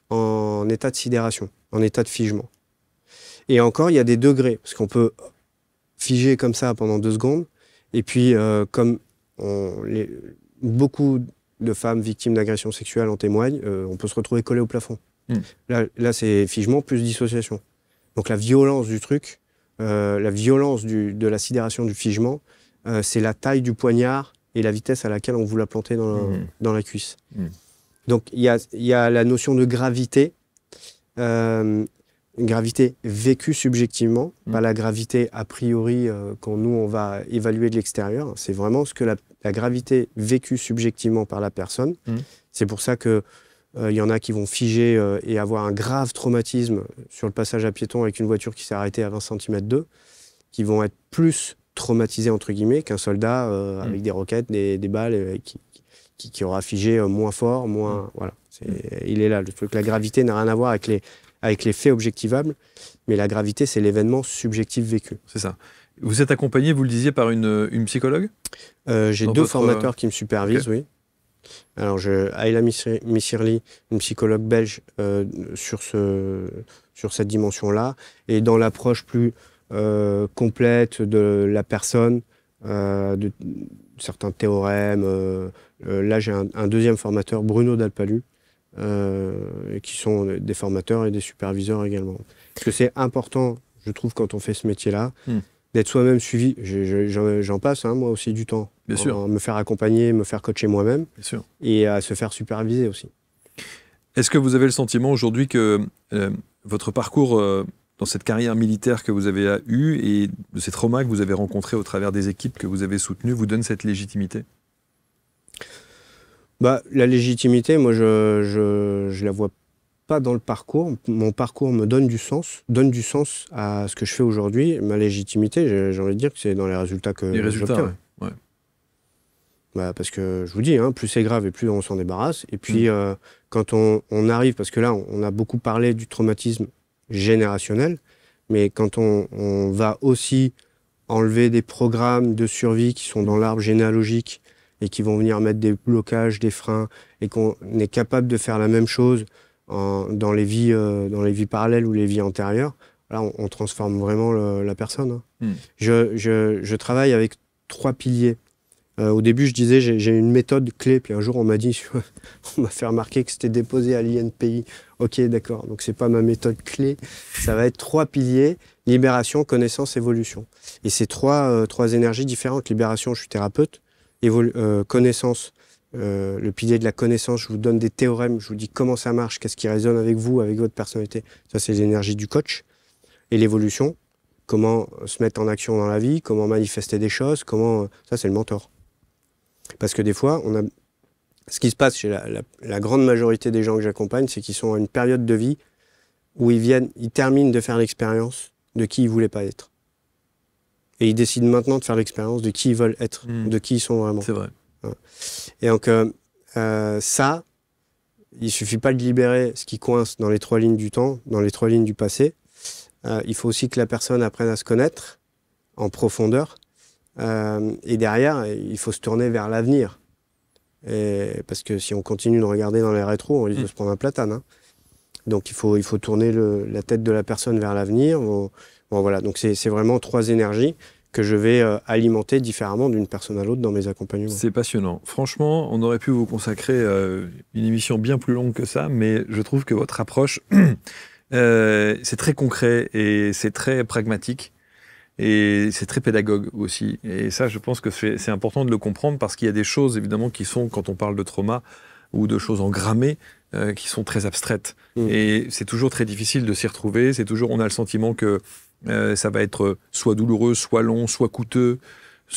en état de sidération, en état de figement. Et encore, il y a des degrés, parce qu'on peut figer comme ça pendant 2 secondes, et puis comme beaucoup de femmes victimes d'agressions sexuelles en témoignent, on peut se retrouver collé au plafond. Là c'est figement plus dissociation. Donc la violence du truc, la violence de la sidération du figement, c'est la taille du poignard et la vitesse à laquelle on vous l'a planté dans la cuisse. Donc il y a la notion de gravité, une gravité vécue subjectivement, pas la gravité a priori quand nous on va évaluer de l'extérieur. C'est vraiment ce que la gravité vécue subjectivement par la personne. C'est pour ça que y en a qui vont figer et avoir un grave traumatisme sur le passage à piéton avec une voiture qui s'est arrêtée à 20 cm d'eux, qui vont être plus traumatisés entre guillemets qu'un soldat avec des roquettes, des balles qui aura figé moins fort, moins... Voilà. Il est là. Le truc, la gravité n'a rien à voir avec les faits objectivables, mais la gravité, c'est l'événement subjectif vécu. C'est ça. Vous êtes accompagné, vous le disiez, par une psychologue ? J'ai 2 formateurs qui me supervisent, oui. Alors, Ayla Missirli, une psychologue belge, sur cette dimension-là, et dans l'approche plus complète de la personne, de certains théorèmes. Là, j'ai un deuxième formateur, Bruno Dalpalu, qui sont des formateurs et des superviseurs également. Parce que c'est important, je trouve, quand on fait ce métier-là, d'être soi-même suivi. J'en passe, moi aussi, du temps. Bien sûr. Me faire accompagner, me faire coacher moi-même. Bien sûr. Et à se faire superviser aussi. Est-ce que vous avez le sentiment aujourd'hui que votre parcours dans cette carrière militaire que vous avez eue et de ces traumas que vous avez rencontrés au travers des équipes que vous avez soutenues vous donne cette légitimité ? La légitimité, moi, je la vois pas dans le parcours. Mon parcours me donne du sens à ce que je fais aujourd'hui. Ma légitimité, j'ai envie de dire que c'est dans les résultats que j'obtiens. Ouais. Parce que je vous dis, hein, plus c'est grave et plus on s'en débarrasse. Et puis, quand on arrive, parce que là, on a beaucoup parlé du traumatisme générationnel, mais quand on va aussi enlever des programmes de survie qui sont dans l'arbre généalogique et qui vont venir mettre des blocages, des freins, et qu'on est capable de faire la même chose dans les vies parallèles ou les vies antérieures, là, on transforme vraiment la personne. Hein. Je travaille avec 3 piliers. Au début, je disais, j'ai une méthode clé, puis un jour, on m'a fait remarquer que c'était déposé à l'INPI. Ok, d'accord, donc c'est pas ma méthode clé. Ça va être 3 piliers, libération, connaissance, évolution. Et c'est trois énergies différentes. Libération, je suis thérapeute. Connaissance, le pilier de la connaissance, je vous donne des théorèmes, je vous dis comment ça marche, qu'est-ce qui résonne avec vous, avec votre personnalité. Ça, c'est l'énergie du coach. Et l'évolution, comment se mettre en action dans la vie, comment manifester des choses, ça, c'est le mentor. Parce que des fois, ce qui se passe chez la grande majorité des gens que j'accompagne, c'est qu'ils sont à une période de vie où ils terminent de faire l'expérience de qui ils ne voulaient pas être. Et ils décident maintenant de faire l'expérience de qui ils veulent être, de qui ils sont vraiment. C'est vrai. Et donc, ça, il suffit pas de libérer ce qui coince dans les 3 lignes du temps, dans les 3 lignes du passé. Il faut aussi que la personne apprenne à se connaître en profondeur. Et derrière, il faut se tourner vers l'avenir. Parce que si on continue de regarder dans les rétros, on risque de se prendre un platane. Hein. Donc il faut tourner la tête de la personne vers l'avenir. Bon, voilà. Donc c'est vraiment 3 énergies que je vais alimenter différemment d'une personne à l'autre dans mes accompagnements. C'est passionnant. Franchement, on aurait pu vous consacrer une émission bien plus longue que ça, mais je trouve que votre approche, c'est très concret et c'est très pragmatique. Et c'est très pédagogue aussi. Et ça, je pense que c'est important de le comprendre parce qu'il y a des choses, évidemment, qui sont, quand on parle de trauma ou de choses engrammées, qui sont très abstraites. Et c'est toujours très difficile de s'y retrouver. On a le sentiment que ça va être soit douloureux, soit long, soit coûteux,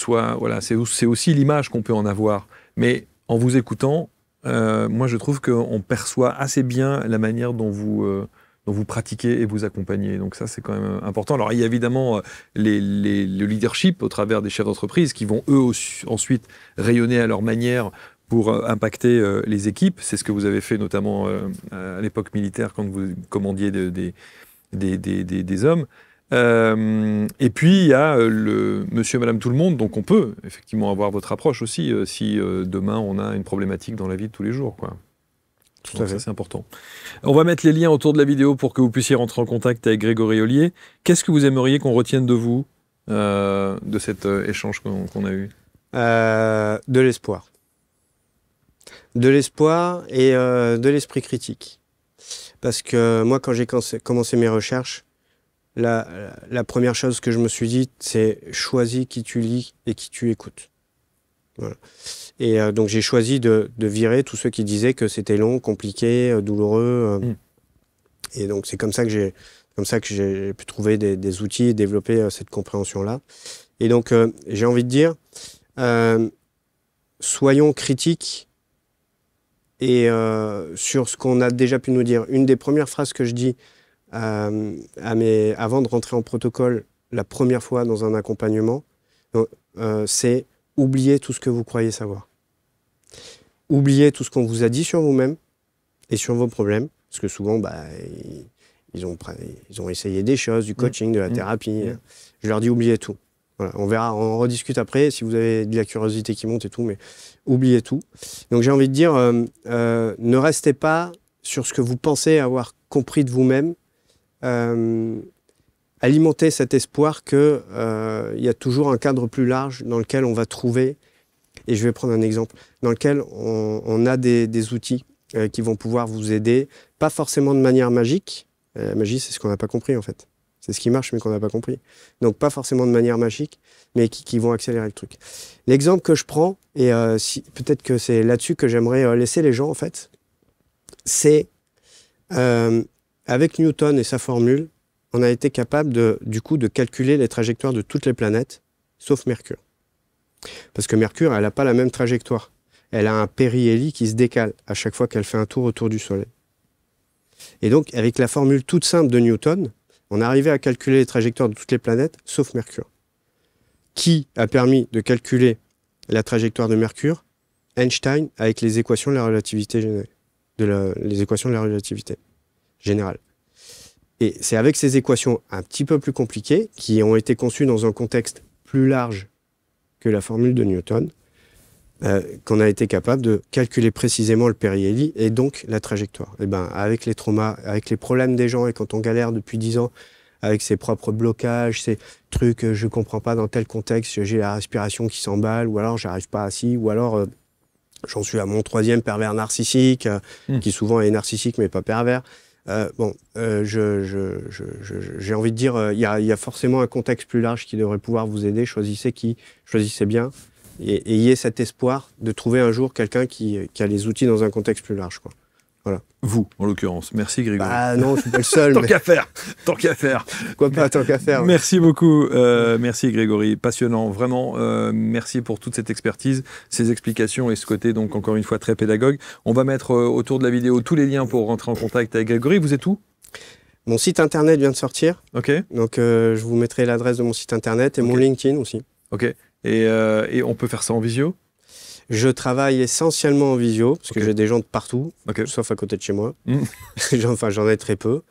voilà, c'est aussi l'image qu'on peut en avoir. Mais en vous écoutant, moi, je trouve qu'on perçoit assez bien la manière dont vous pratiquez et vous accompagnez. Donc ça, c'est quand même important. Alors, il y a évidemment le leadership au travers des chefs d'entreprise qui vont, eux, aussi, ensuite rayonner à leur manière pour impacter les équipes. C'est ce que vous avez fait notamment à l'époque militaire quand vous commandiez des hommes. Et puis, il y a le monsieur et madame tout le monde. Donc, on peut effectivement avoir votre approche aussi si demain, on a une problématique dans la vie de tous les jours, quoi. Tout à fait. Ça, c'est important. On va mettre les liens autour de la vidéo pour que vous puissiez rentrer en contact avec Grégory Ollier. Qu'est-ce que vous aimeriez qu'on retienne de vous, de cet échange qu'on a eu ? De l'espoir. De l'espoir et de l'esprit critique. Parce que moi, quand j'ai commencé mes recherches, la première chose que je me suis dit, c'est choisis qui tu lis et qui tu écoutes. Voilà. Et donc j'ai choisi de virer tous ceux qui disaient que c'était long, compliqué, douloureux. Et donc c'est comme ça que j'ai pu trouver des outils et développer cette compréhension-là. Et donc j'ai envie de dire, soyons critiques et sur ce qu'on a déjà pu nous dire. Une des premières phrases que je dis avant de rentrer en protocole la première fois dans un accompagnement, c'est oubliez tout ce que vous croyez savoir. Oubliez tout ce qu'on vous a dit sur vous-même et sur vos problèmes, parce que souvent, ils ont essayé des choses, du coaching, de la thérapie. Je leur dis oubliez tout. Voilà, on verra, on rediscute après si vous avez de la curiosité qui monte et tout, mais oubliez tout. Donc j'ai envie de dire, ne restez pas sur ce que vous pensez avoir compris de vous-même. Alimenter cet espoir qu'il y a toujours un cadre plus large dans lequel on va trouver, et je vais prendre un exemple, dans lequel on a des outils qui vont pouvoir vous aider, pas forcément de manière magique. La magie, c'est ce qu'on n'a pas compris en fait. C'est ce qui marche mais qu'on n'a pas compris. Donc pas forcément de manière magique, mais qui vont accélérer le truc. L'exemple que je prends, et peut-être que c'est là-dessus que j'aimerais laisser les gens en fait, c'est avec Newton et sa formule, on a été capable du coup de calculer les trajectoires de toutes les planètes, sauf Mercure. Parce que Mercure, elle n'a pas la même trajectoire. Elle a un périhélie qui se décale à chaque fois qu'elle fait un tour autour du Soleil. Et donc, avec la formule toute simple de Newton, on est arrivé à calculer les trajectoires de toutes les planètes, sauf Mercure. Qui a permis de calculer la trajectoire de Mercure? Einstein avec les équations de la relativité les équations de la relativité générale. Et c'est avec ces équations un petit peu plus compliquées, qui ont été conçues dans un contexte plus large que la formule de Newton, qu'on a été capable de calculer précisément le périhélie et donc la trajectoire. Et ben, avec les traumas, avec les problèmes des gens, et quand on galère depuis 10 ans, avec ses propres blocages, ces trucs, je comprends pas dans tel contexte, j'ai la respiration qui s'emballe, ou alors j'arrive pas assis, ou alors j'en suis à mon 3e pervers narcissique, qui souvent est narcissique mais pas pervers. J'ai envie de dire, il y a forcément un contexte plus large qui devrait pouvoir vous aider. Choisissez bien, et ayez cet espoir de trouver un jour quelqu'un qui a les outils dans un contexte plus large, quoi. Voilà. Vous, en l'occurrence. Merci, Grégory. Ah non, je suis pas le seul. Tant qu'à faire. Quoi pas, tant qu'à faire. Merci beaucoup. Merci, Grégory. Passionnant, vraiment. Merci pour toute cette expertise, ces explications et ce côté, donc, encore une fois, très pédagogue. On va mettre autour de la vidéo tous les liens pour rentrer en contact avec Grégory. Vous êtes où ? Mon site internet vient de sortir. OK. Donc, je vous mettrai l'adresse de mon site internet et mon LinkedIn aussi. OK. Et on peut faire ça en visio ? Je travaille essentiellement en visio, parce que j'ai des gens de partout, sauf à côté de chez moi. Enfin, j'en ai très peu.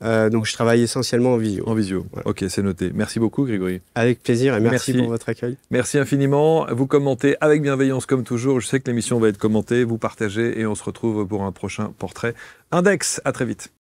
Donc, je travaille essentiellement en visio. En visio, voilà. OK, c'est noté. Merci beaucoup, Grégory. Avec plaisir, et merci pour votre accueil. Merci infiniment. Vous commentez avec bienveillance, comme toujours. Je sais que l'émission va être commentée. Vous partagez, et on se retrouve pour un prochain portrait Index. À très vite.